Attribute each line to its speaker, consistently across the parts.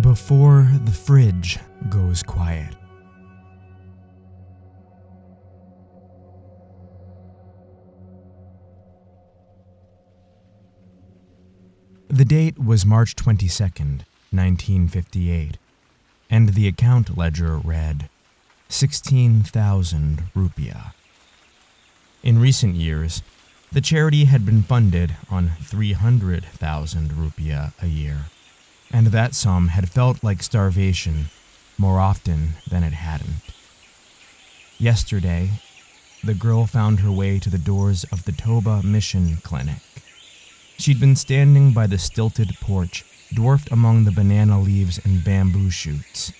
Speaker 1: Before the fridge goes quiet. The date was March 22nd, 1958, and the account ledger read 16,000 rupiah. In recent years, the charity had been funded on 300,000 rupiah a year, and that sum had felt like starvation more often than it hadn't. Yesterday, the girl found her way to the doors of the Toba Mission Clinic. She'd been standing by the stilted porch, dwarfed among the banana leaves and bamboo shoots.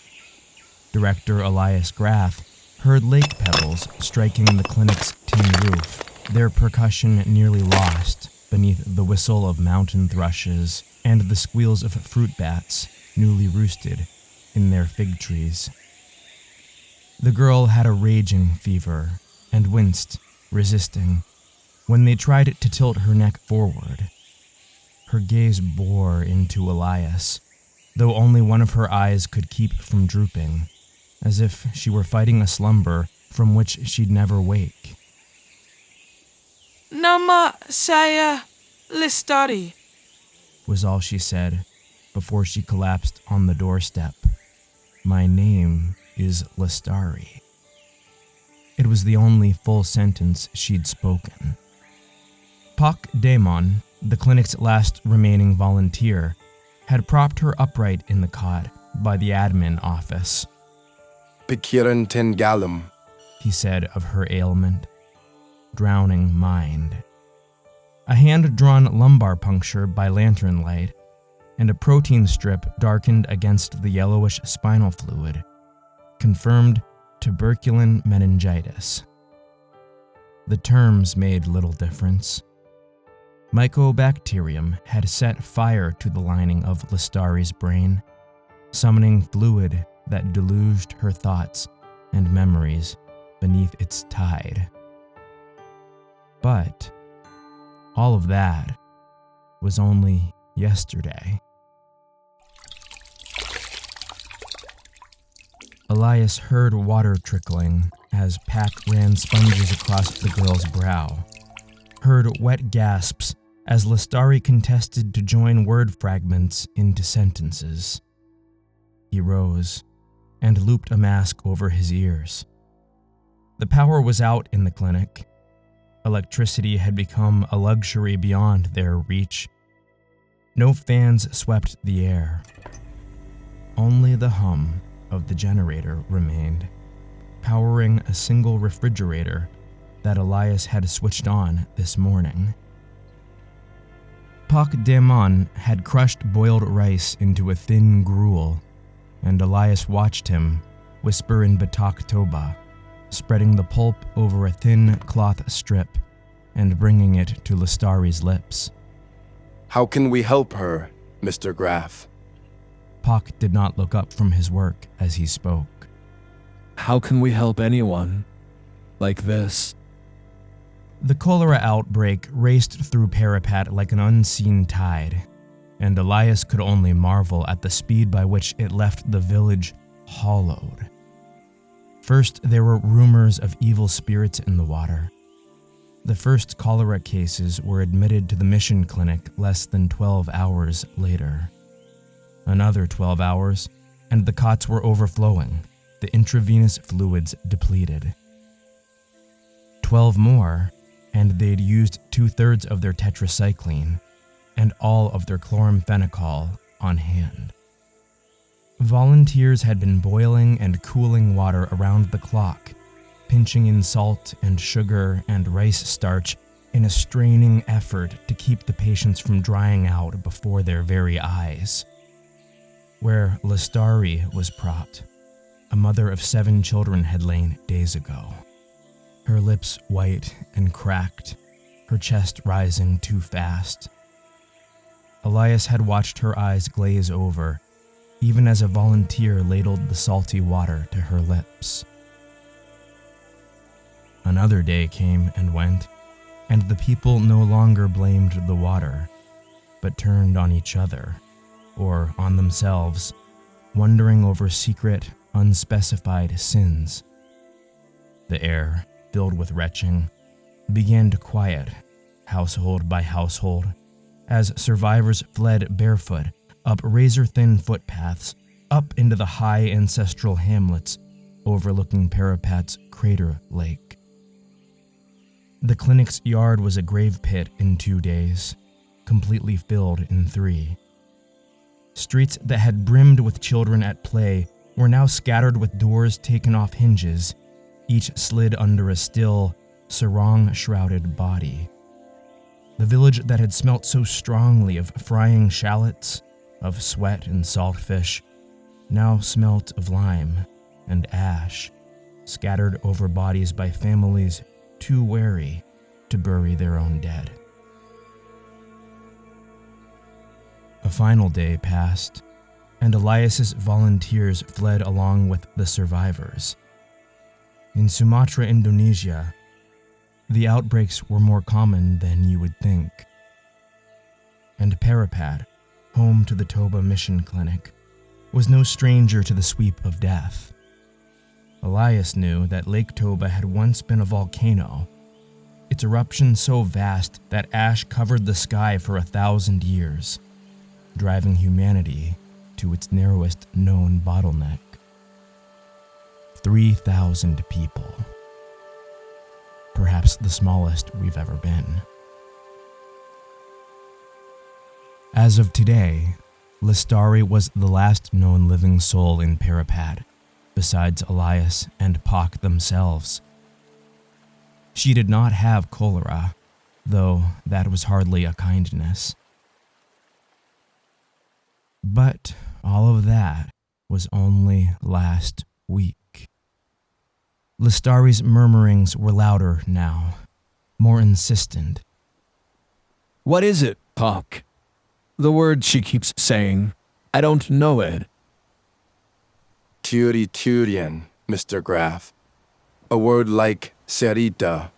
Speaker 1: Director Elias Graff heard lake pebbles striking the clinic's tin roof, their percussion nearly lost beneath the whistle of mountain thrushes and the squeals of fruit bats newly roosted in their fig trees. The girl had a raging fever and winced, resisting, when they tried to tilt her neck forward. Her gaze bore into Elias, though only one of her eyes could keep from drooping, as if she were fighting a slumber from which she'd never wake.
Speaker 2: Nama saya Lestari,
Speaker 1: was all she said before she collapsed on the doorstep. My name is Lestari. It was the only full sentence she'd spoken. Pak Damon, the clinic's last remaining volunteer, had propped her upright in the cot by the admin office.
Speaker 3: Pikiran Tengalum,
Speaker 1: he said of her ailment. Drowning mind. A hand-drawn lumbar puncture by lantern light, and a protein strip darkened against the yellowish spinal fluid, confirmed tuberculin meningitis. The terms made little difference. Mycobacterium had set fire to the lining of Lestari's brain, summoning fluid that deluged her thoughts and memories beneath its tide. But all of that was only yesterday. Elias heard water trickling as Pack ran sponges across the girl's brow, heard wet gasps as Lestari contested to join word fragments into sentences. He rose and looped a mask over his ears. The power was out in the clinic. Electricity had become a luxury beyond their reach. No fans swept the air. Only the hum of the generator remained, powering a single refrigerator that Elias had switched on this morning. Pak Damon had crushed boiled rice into a thin gruel, and Elias watched him whisper in Batak Toba, spreading the pulp over a thin cloth strip and bringing it to Lestari's lips.
Speaker 3: How can we help her, Mr. Graff?
Speaker 1: Pak did not look up from his work as he spoke.
Speaker 4: How can we help anyone like this?
Speaker 1: The cholera outbreak raced through Parapat like an unseen tide, and Elias could only marvel at the speed by which it left the village hollowed. First, there were rumors of evil spirits in the water. The first cholera cases were admitted to the mission clinic less than 12 hours later. Another 12 hours, and the cots were overflowing, the intravenous fluids depleted. 12 more, and they'd used 2/3 of their tetracycline and all of their chloramphenicol on hand. Volunteers had been boiling and cooling water around the clock, pinching in salt and sugar and rice starch in a straining effort to keep the patients from drying out before their very eyes. Where Lestari was propped, a mother of 7 children had lain days ago. Her lips white and cracked, her chest rising too fast. Elias had watched her eyes glaze over, even as a volunteer ladled the salty water to her lips. Another day came and went, and the people no longer blamed the water, but turned on each other, or on themselves, wondering over secret, unspecified sins. The air, filled with retching, began to quiet, household by household, as survivors fled barefoot up razor-thin footpaths up into the high ancestral hamlets overlooking Parapat's crater lake. The clinic's yard was a grave pit in 2 days, completely filled in 3. Streets that had brimmed with children at play were now scattered with doors taken off hinges, each slid under a still, sarong-shrouded body. The village that had smelt so strongly of frying shallots, of sweat and saltfish, now smelt of lime and ash, scattered over bodies by families too wary to bury their own dead. A final day passed, and Elias's volunteers fled along with the survivors. In Sumatra, Indonesia, the outbreaks were more common than you would think. And Parapat, home to the Toba Mission Clinic, was no stranger to the sweep of death. Elias knew that Lake Toba had once been a volcano, its eruption so vast that ash covered the sky for 1,000 years, driving humanity to its narrowest known bottleneck. 3,000 people. Perhaps the smallest we've ever been. As of today, Lestari was the last known living soul in Parapat, besides Elias and Pak themselves. She did not have cholera, though that was hardly a kindness. But all of that was only last week. Lestari's murmurings were louder now, more insistent.
Speaker 4: What is it, Pak? The word she keeps saying. I don't know it.
Speaker 3: Turian, Mr. Graf. A word like Serita,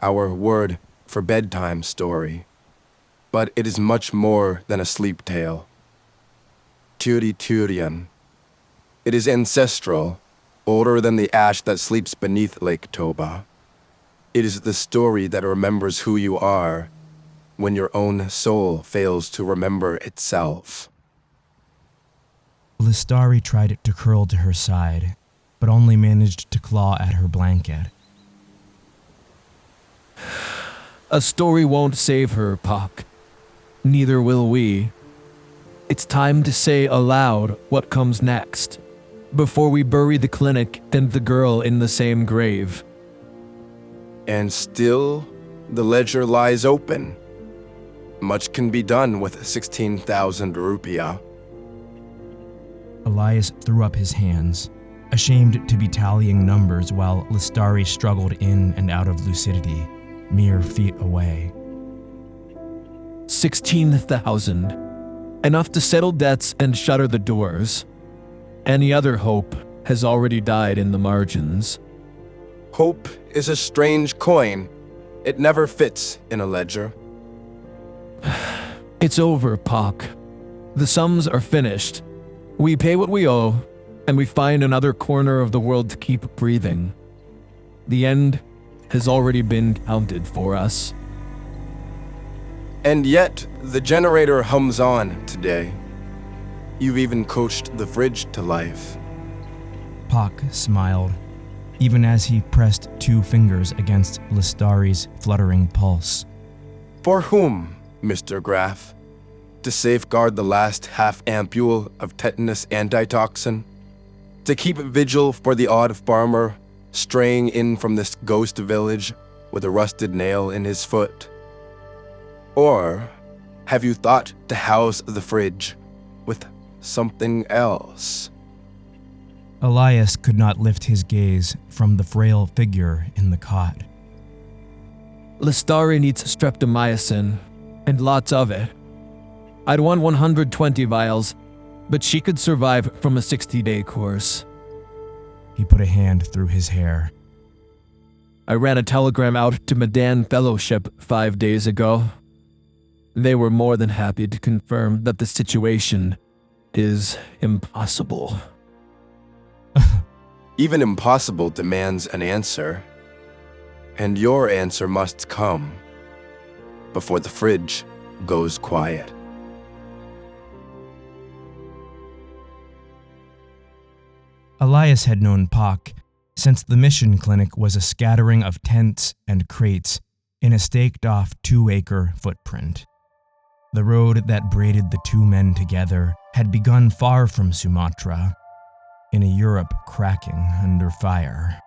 Speaker 3: our word for bedtime story. But it is much more than a sleep tale. Turian. It is ancestral, older than the ash that sleeps beneath Lake Toba. It is the story that remembers who you are when your own soul fails to remember itself.
Speaker 1: Lestari tried to curl to her side, but only managed to claw at her blanket.
Speaker 4: A story won't save her, Pak. Neither will we. It's time to say aloud what comes next, before we bury the clinic and the girl in the same grave.
Speaker 3: And still, the ledger lies open. Much can be done with 16,000 rupiah.
Speaker 1: Elias threw up his hands, ashamed to be tallying numbers while Lestari struggled in and out of lucidity, mere feet away.
Speaker 4: 16,000. Enough to settle debts and shutter the doors. Any other hope has already died in the margins.
Speaker 3: Hope is a strange coin. It never fits in a ledger.
Speaker 4: It's over, Pak. The sums are finished. We pay what we owe, and we find another corner of the world to keep breathing. The end has already been counted for us.
Speaker 3: And yet, the generator hums on today. You've even coached the fridge to life.
Speaker 1: Pak smiled, even as he pressed 2 fingers against Lestari's fluttering pulse.
Speaker 3: For whom, Mr. Graf? To safeguard the last half-ampule of tetanus antitoxin? To keep vigil for the odd farmer straying in from this ghost village with a rusted nail in his foot? Or have you thought to house the fridge with something else?
Speaker 1: Elias could not lift his gaze from the frail figure in the cot.
Speaker 4: Lestari needs streptomycin, and lots of it. I'd want 120 vials, but she could survive from a 60-day course.
Speaker 1: He put a hand through his hair.
Speaker 4: I ran a telegram out to Medan Fellowship 5 days ago. They were more than happy to confirm that the situation is impossible.
Speaker 3: Even impossible demands an answer. And your answer must come before the fridge goes quiet.
Speaker 1: Elias had known Pak since the mission clinic was a scattering of tents and crates in a staked-off 2-acre footprint. The road that braided the two men together had begun far from Sumatra, in a Europe cracking under fire.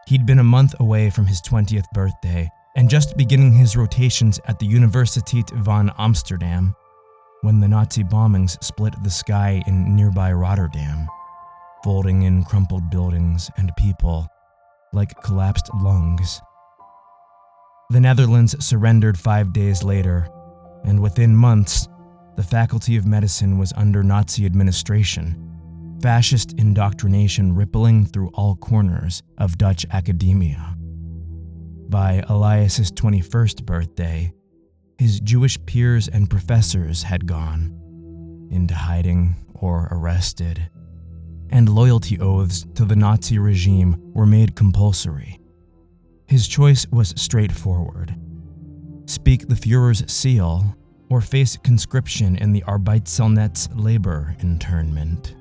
Speaker 1: He'd been a month away from his 20th birthday and just beginning his rotations at the Universiteit van Amsterdam when the Nazi bombings split the sky in nearby Rotterdam, folding in crumpled buildings and people like collapsed lungs. The Netherlands surrendered 5 days later, and within months, the Faculty of Medicine was under Nazi administration, fascist indoctrination rippling through all corners of Dutch academia. By Elias's 21st birthday, his Jewish peers and professors had gone into hiding or arrested, and loyalty oaths to the Nazi regime were made compulsory. His choice was straightforward: speak the Führer's seal or face conscription in the Arbeitszeltnet's labor internment.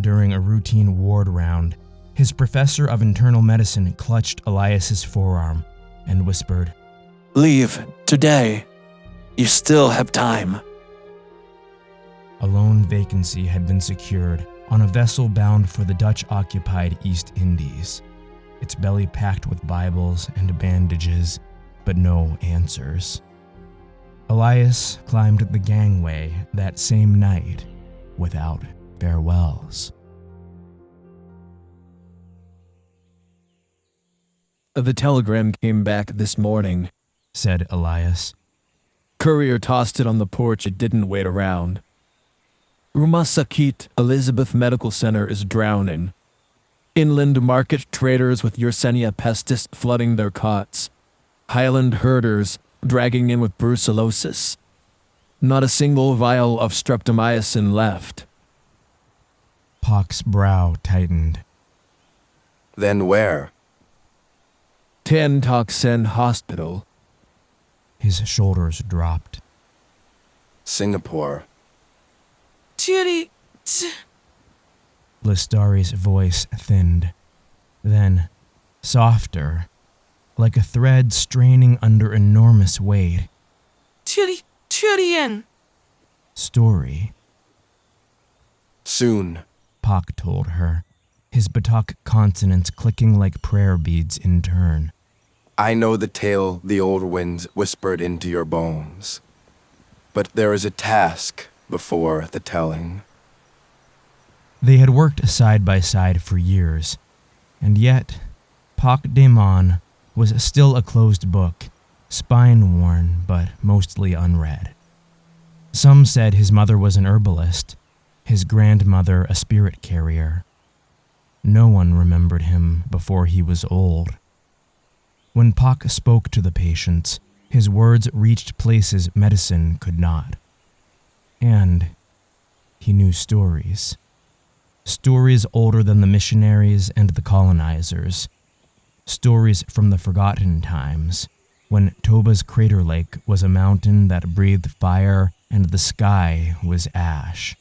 Speaker 1: During a routine ward round, his professor of internal medicine clutched Elias's forearm and whispered,
Speaker 5: "Leave today. You still have time."
Speaker 1: A lone vacancy had been secured on a vessel bound for the Dutch-occupied East Indies, its belly packed with Bibles and bandages, but no answers. Elias climbed the gangway that same night without farewells.
Speaker 4: The telegram came back this morning,
Speaker 1: said Elias.
Speaker 4: Courier tossed it on the porch. It didn't wait around. Rumah Sakit Elizabeth Medical Center is drowning. Inland market traders with Yersinia pestis flooding their cots. Highland herders dragging in with brucellosis. Not a single vial of streptomycin left.
Speaker 1: Pak's brow tightened.
Speaker 3: Then where?
Speaker 4: Tan Tock Sen Hospital.
Speaker 1: His shoulders dropped.
Speaker 3: Singapore.
Speaker 2: Chiri.
Speaker 1: Listari's voice thinned, then softer, like a thread straining under enormous weight.
Speaker 2: Chirien.
Speaker 1: Story.
Speaker 3: Soon,
Speaker 1: Pak told her, his Batak consonants clicking like prayer beads in turn.
Speaker 3: I know the tale the old winds whispered into your bones. But there is a task before the telling.
Speaker 1: They had worked side by side for years, and yet Pak Daman was still a closed book, spine-worn but mostly unread. Some said his mother was an herbalist, his grandmother a spirit carrier. No one remembered him before he was old. When Pak spoke to the patients, his words reached places medicine could not. And he knew stories. Stories older than the missionaries and the colonizers. Stories from the forgotten times, when Toba's crater lake was a mountain that breathed fire and the sky was ash.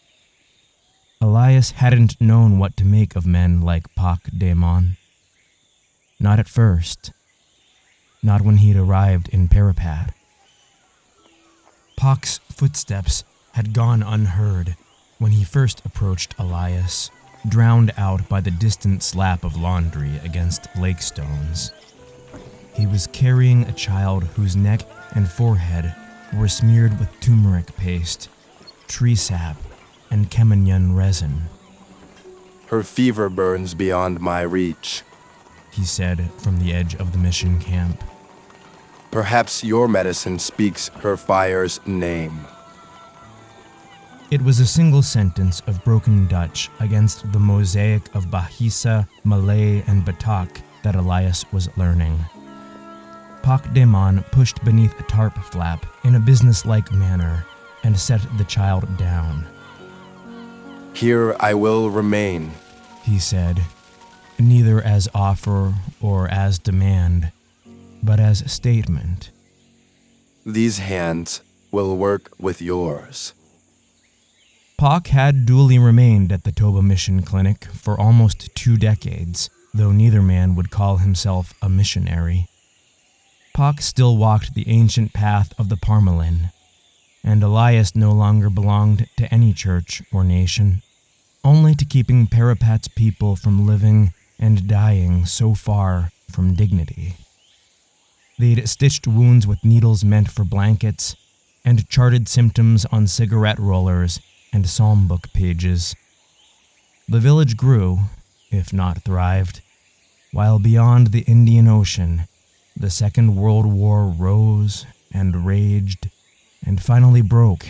Speaker 1: Elias hadn't known what to make of men like Pak Daman. Not at first. Not when he'd arrived in Parapat. Pak's footsteps had gone unheard when he first approached Elias, drowned out by the distant slap of laundry against lake stones. He was carrying a child whose neck and forehead were smeared with turmeric paste, tree sap, and Kemenyan resin.
Speaker 3: Her fever burns beyond my reach,
Speaker 1: he said from the edge of the mission camp.
Speaker 3: Perhaps your medicine speaks her fire's name.
Speaker 1: It was a single sentence of broken Dutch against the mosaic of Bahisa, Malay, and Batak that Elias was learning. Pak Daman pushed beneath a tarp flap in a businesslike manner and set the child down.
Speaker 3: Here I will remain.
Speaker 1: He said, neither as offer or as demand, but as statement.
Speaker 3: These hands will work with yours.
Speaker 1: Pak had duly remained at the Toba Mission Clinic for almost 2 decades, though neither man would call himself a missionary. Pak still walked the ancient path of the Parmelin, and Elias no longer belonged to any church or nation, only to keeping Parapat's people from living and dying so far from dignity. They'd stitched wounds with needles meant for blankets, and charted symptoms on cigarette rollers and psalm book pages. The village grew, if not thrived, while beyond the Indian Ocean, the Second World War rose and raged, and finally broke,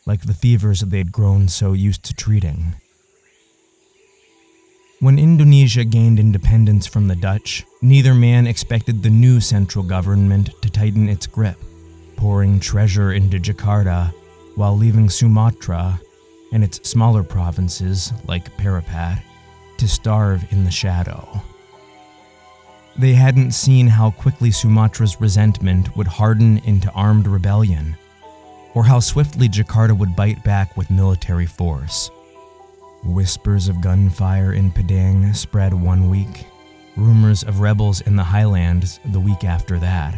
Speaker 1: like the fevers they'd grown so used to treating. When Indonesia gained independence from the Dutch, neither man expected the new central government to tighten its grip, pouring treasure into Jakarta while leaving Sumatra and its smaller provinces, like Parapat, to starve in the shadow. They hadn't seen how quickly Sumatra's resentment would harden into armed rebellion, or how swiftly Jakarta would bite back with military force. Whispers of gunfire in Padang spread one week, rumors of rebels in the highlands the week after that.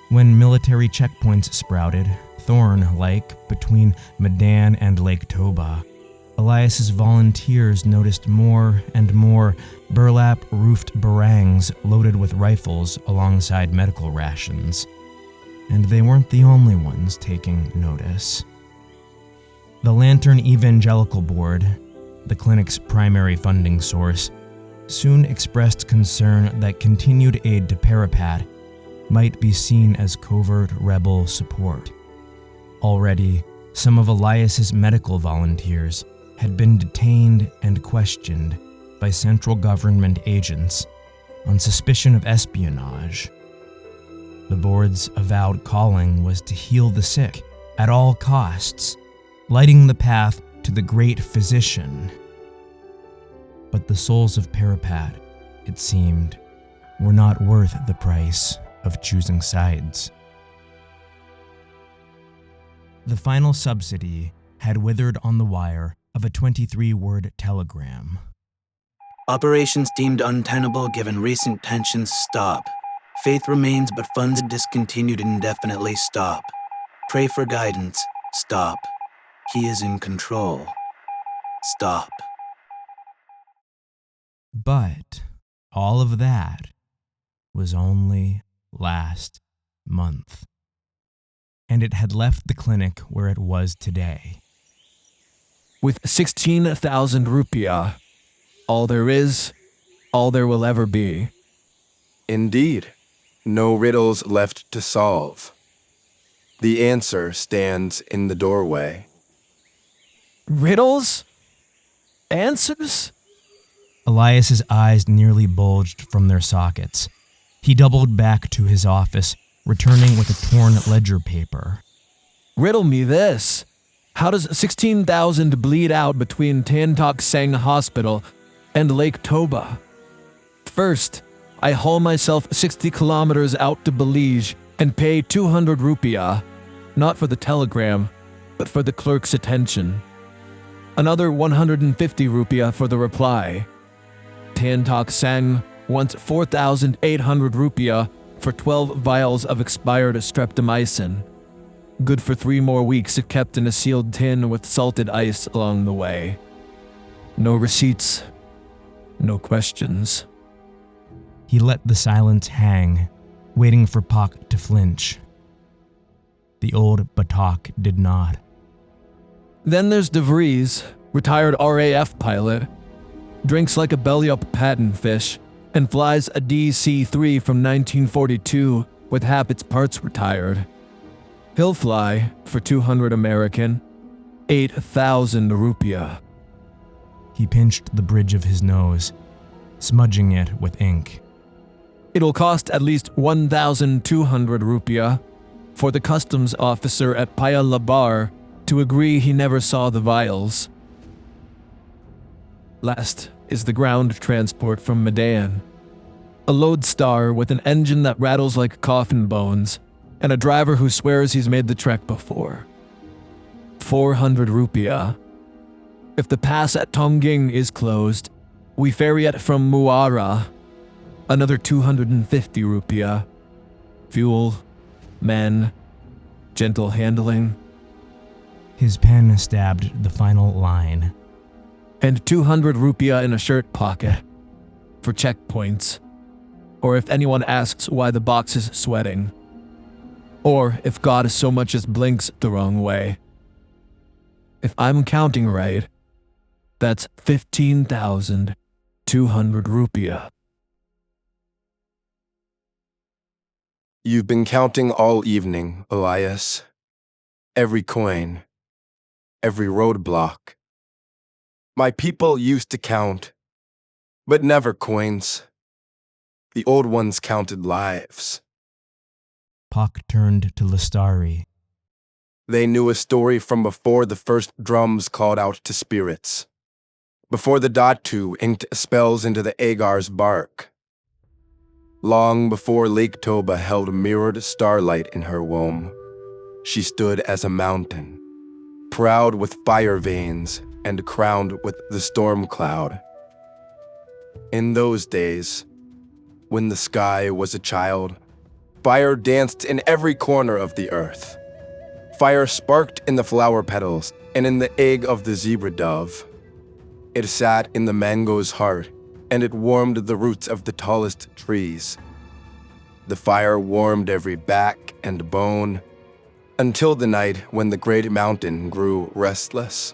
Speaker 1: When military checkpoints sprouted, thorn-like, between Medan and Lake Toba, Elias's volunteers noticed more and more burlap-roofed barangs loaded with rifles alongside medical rations. And they weren't the only ones taking notice. The Lantern Evangelical Board, the clinic's primary funding source, soon expressed concern that continued aid to Parapat might be seen as covert rebel support. Already, some of Elias's medical volunteers had been detained and questioned by central government agents on suspicion of espionage. The board's avowed calling was to heal the sick at all costs, lighting the path to the great physician. But the souls of Parapat, it seemed, were not worth the price of choosing sides. The final subsidy had withered on the wire of a 23-word telegram.
Speaker 6: Operations deemed untenable given recent tensions stop. Faith remains but funds discontinued indefinitely stop. Pray for guidance. Stop. He is in control. Stop.
Speaker 1: But all of that was only last month. And it had left the clinic where it was today.
Speaker 4: With 16,000 rupiah, all there is, all there will ever be.
Speaker 3: Indeed, no riddles left to solve. The answer stands in the doorway.
Speaker 4: Riddles? Answers?
Speaker 1: Elias's eyes nearly bulged from their sockets. He doubled back to his office, returning with a torn ledger paper.
Speaker 4: Riddle me this. How does 16,000 bleed out between Tan Tock Seng Hospital and Lake Toba? First, I haul myself 60 kilometers out to Belize and pay 200 rupiah, not for the telegram, but for the clerk's attention. Another 150 rupiah for the reply. Tan Tock Seng wants 4,800 rupiah for 12 vials of expired streptomycin. Good for 3 more weeks if kept in a sealed tin with salted ice along the way. No receipts, no questions.
Speaker 1: He let the silence hang, waiting for Pak to flinch. The old Batak did not.
Speaker 4: Then there's De Vries, retired RAF pilot. Drinks like a belly-up patent-fish and flies a DC-3 from 1942 with half its parts retired. He'll fly, for 200 American, 8,000 rupiah.
Speaker 1: He pinched the bridge of his nose, smudging it with ink.
Speaker 4: It'll cost at least 1,200 rupiah for the customs officer at Paya Lebar to agree he never saw the vials. Last is the ground transport from Medan. A lodestar with an engine that rattles like coffin bones, and a driver who swears he's made the trek before. 400 rupiah. If the pass at Tongging is closed, we ferry it from Muara. Another 250 rupiah. Fuel, men, gentle handling.
Speaker 1: His pen stabbed the final line.
Speaker 4: And 200 rupiah in a shirt pocket. For checkpoints. Or if anyone asks why the box is sweating. Or if God so much as blinks the wrong way. If I'm counting right, that's 15,200 rupiah.
Speaker 3: You've been counting all evening, Elias. Every coin, every roadblock. My people used to count, but never coins. The old ones counted lives.
Speaker 1: Pak turned to Lestari.
Speaker 3: They knew a story from before the first drums called out to spirits, before the Datu inked spells into the Agar's bark, long before Lake Toba held mirrored starlight in her womb. She stood as a mountain, proud with fire veins and crowned with the storm cloud. In those days, when the sky was a child, fire danced in every corner of the earth. Fire sparked in the flower petals and in the egg of the zebra dove. It sat in the mango's heart, and it warmed the roots of the tallest trees. The fire warmed every back and bone, until the night when the great mountain grew restless.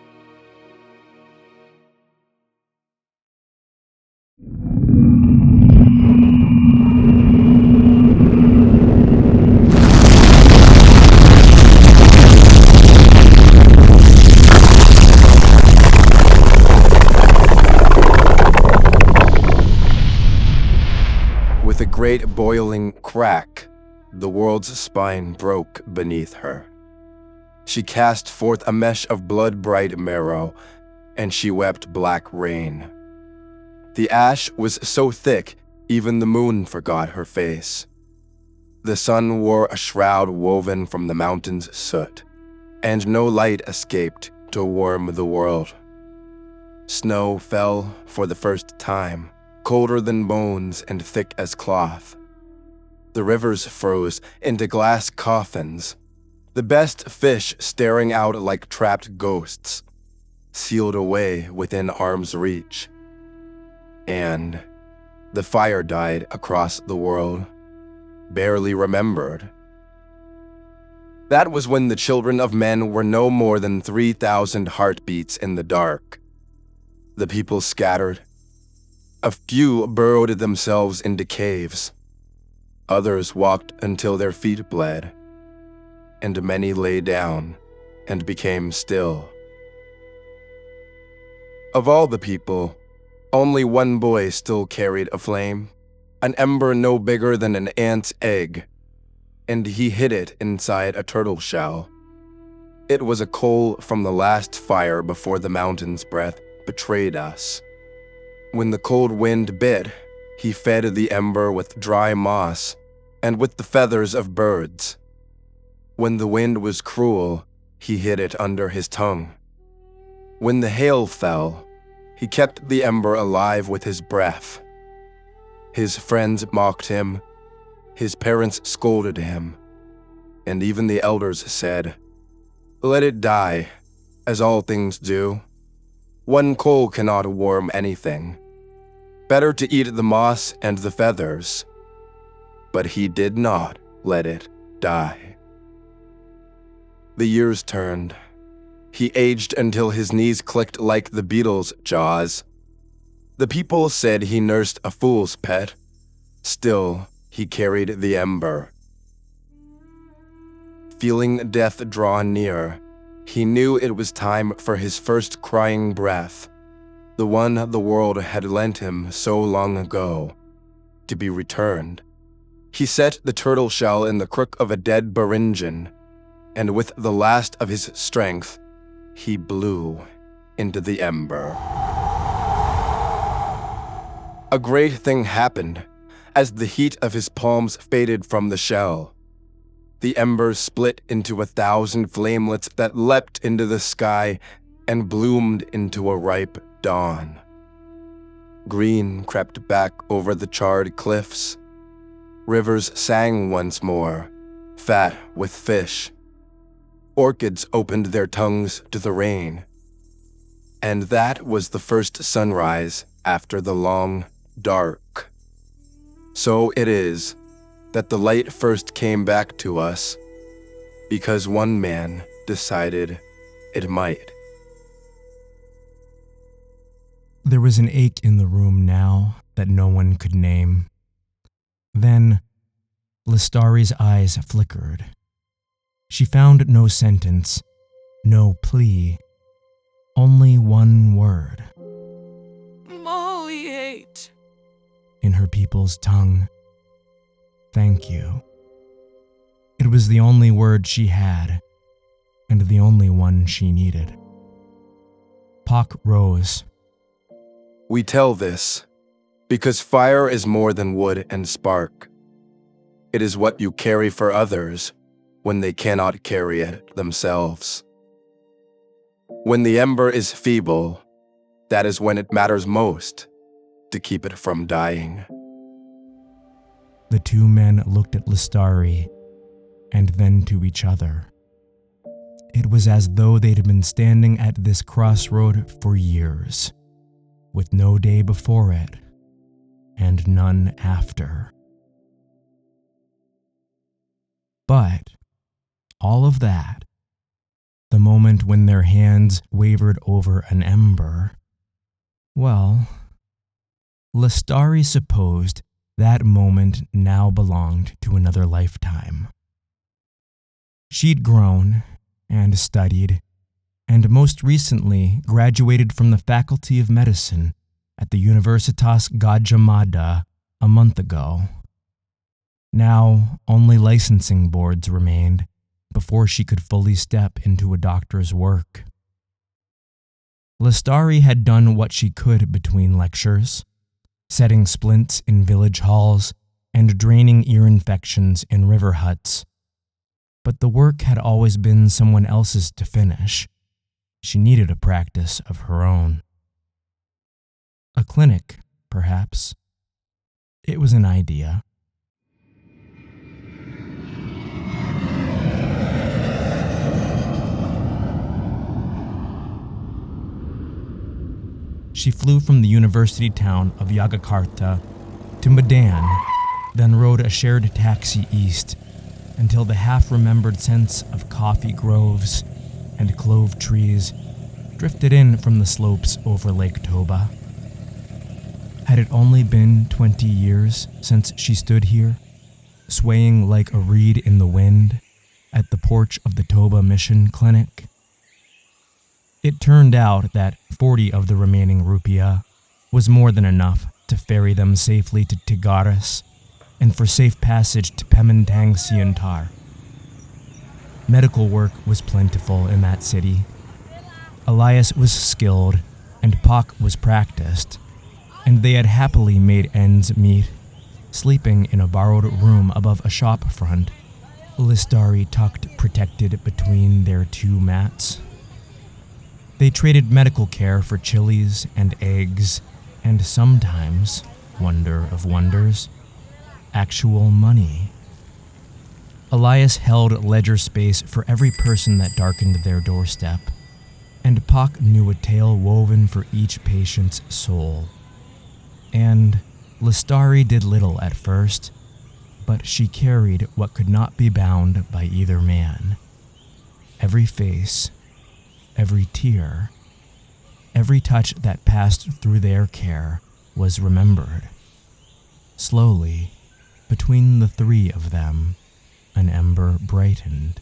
Speaker 3: With a great boiling crack, the world's spine broke beneath her. She cast forth a mesh of blood-bright marrow, and she wept black rain. The ash was so thick, even the moon forgot her face. The sun wore a shroud woven from the mountain's soot, and no light escaped to warm the world. Snow fell for the first time, colder than bones and thick as cloth. The rivers froze into glass coffins, the best fish staring out like trapped ghosts, sealed away within arm's reach. And the fire died across the world, barely remembered. That was when the children of men were no more than 3,000 heartbeats in the dark. The people scattered. A few burrowed themselves into caves. Others walked until their feet bled. And many lay down and became still. Of all the people, only one boy still carried a flame, an ember no bigger than an ant's egg, and he hid it inside a turtle shell. It was a coal from the last fire before the mountain's breath betrayed us. When the cold wind bit, he fed the ember with dry moss and with the feathers of birds. When the wind was cruel, he hid it under his tongue. When the hail fell, he kept the ember alive with his breath. His friends mocked him, his parents scolded him, and even the elders said, "Let it die, as all things do. One coal cannot warm anything. Better to eat the moss and the feathers." But he did not let it die. The years turned. He aged until his knees clicked like the beetle's jaws. The people said he nursed a fool's pet. Still, he carried the ember. Feeling death draw near, he knew it was time for his first crying breath, the one the world had lent him so long ago, to be returned. He set the turtle shell in the crook of a dead Beringian, and with the last of his strength, he blew into the ember. a great thing happened as the heat of his palms faded from the shell. The embers split into 1,000 flamelets that leapt into the sky and bloomed into a ripe dawn. Green crept back over the charred cliffs. Rivers sang once more, fat with fish. Orchids opened their tongues to the rain. And that was the first sunrise after the long dark. So it is that the light first came back to us because one man decided it might.
Speaker 1: There was an ache in the room now that no one could name. Then, Lestari's eyes flickered. She found no sentence, no plea, only one word.
Speaker 2: Molliate.
Speaker 1: In her people's tongue. Thank you. It was the only word she had, and the only one she needed. Pock rose.
Speaker 3: We tell this because fire is more than wood and spark. It is what you carry for others when they cannot carry it themselves. When the ember is feeble, that is when it matters most to keep it from dying.
Speaker 1: The two men looked at Lestari and then to each other. It was as though they'd been standing at this crossroad for years, with no day before it and none after. But all of that, the moment when their hands wavered over an ember, well, Lestari supposed that moment now belonged to another lifetime. She'd grown and studied, and most recently graduated from the Faculty of Medicine at the Universitas Gadjah Mada a month ago. Now, only licensing boards remained before she could fully step into a doctor's work. Lestari had done what she could between lectures, setting splints in village halls and draining ear infections in river huts. But the work had always been someone else's to finish. She needed a practice of her own. A clinic, perhaps. It was an idea. She flew from the university town of Yogyakarta to Medan, then rode a shared taxi east until the half-remembered sense of coffee groves and clove trees drifted in from the slopes over Lake Toba. Had it only been 20 years since she stood here, swaying like a reed in the wind at the porch of the Toba Mission Clinic? It turned out that 40 of the remaining rupiah was more than enough to ferry them safely to Tigaris and for safe passage to Pemantang Siantar. Medical work was plentiful in that city. Elias was skilled and Pock was practiced, and they had happily made ends meet, sleeping in a borrowed room above a shop front, Lestari tucked protected between their two mats. They traded medical care for chilies and eggs, and sometimes, wonder of wonders, actual money. Elias held ledger space for every person that darkened their doorstep, and Pock knew a tale woven for each patient's soul. And Lestari did little at first, but she carried what could not be bound by either man. Every face, every tear, every touch that passed through their care was remembered. Slowly, between the three of them, an ember brightened.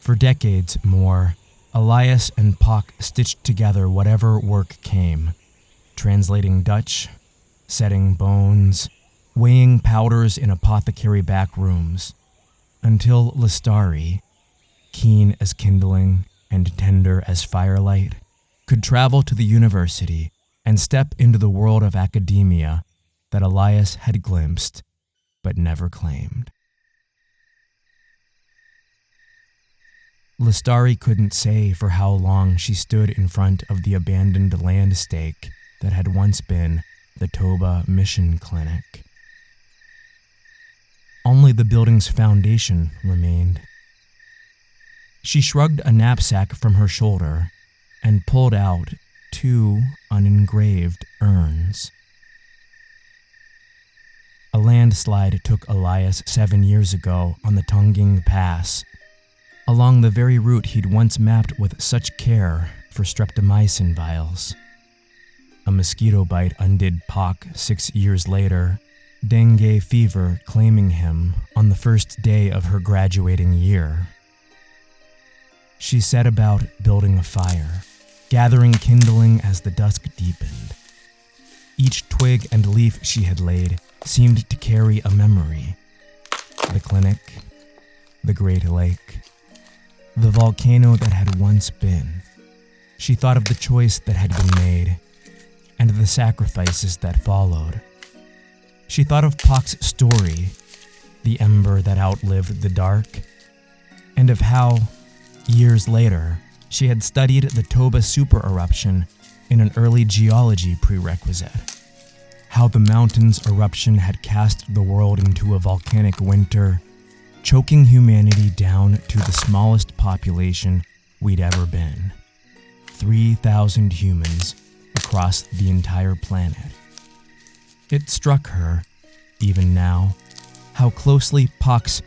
Speaker 1: For decades more, Elias and Pock stitched together whatever work came, translating Dutch, setting bones, weighing powders in apothecary back rooms, until Lestari, keen as kindling and tender as firelight, could travel to the university and step into the world of academia that Elias had glimpsed but never claimed. Lestari couldn't say for how long she stood in front of the abandoned land stake that had once been the Toba Mission Clinic. Only the building's foundation remained. She shrugged a knapsack from her shoulder and pulled out 2 unengraved urns. A landslide took Elias 7 years ago on the Tongging Pass, along the very route he'd once mapped with such care for streptomycin vials. A mosquito bite undid Pak 6 years later, dengue fever claiming him on the first day of her graduating year. She set about building a fire, gathering kindling as the dusk deepened. Each twig and leaf she had laid seemed to carry a memory. The clinic, the Great Lake, the volcano that had once been. She thought of the choice that had been made, and the sacrifices that followed. She thought of Pak's story, the ember that outlived the dark, and of how, years later, she had studied the Toba supereruption in an early geology prerequisite. How the mountain's eruption had cast the world into a volcanic winter, choking humanity down to the smallest population we'd ever been. 3,000 humans across the entire planet. It struck her, even now, how closely Pak's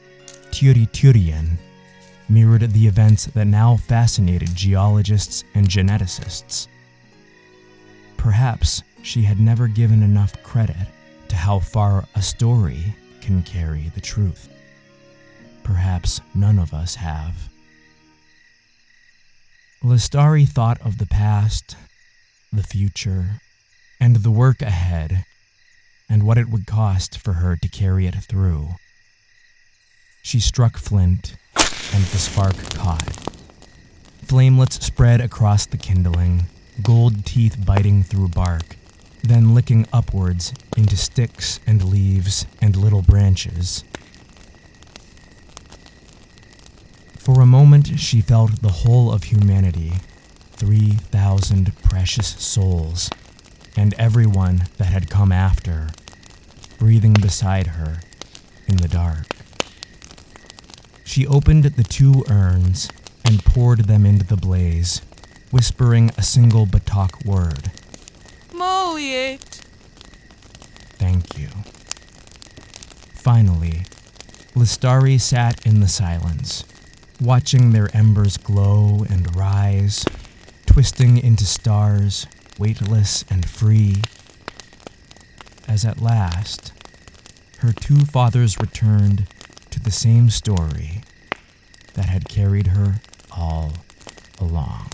Speaker 1: Turi mirrored the events that now fascinated geologists and geneticists. Perhaps she had never given enough credit to how far a story can carry the truth. Perhaps none of us have. Lestari thought of the past, the future, and the work ahead, and what it would cost for her to carry it through. She struck flint, and the spark caught. Flamelets spread across the kindling, gold teeth biting through bark, then licking upwards into sticks and leaves and little branches. For a moment, she felt the whole of humanity, 3,000 precious souls, and everyone that had come after, breathing beside her in the dark. She opened the 2 urns and poured them into the blaze, whispering a single Batak word.
Speaker 2: Moyet.
Speaker 1: Thank you. Finally, Lestari sat in the silence, watching their embers glow and rise, twisting into stars, weightless and free, as at last, her 2 fathers returned to the same story that had carried her all along.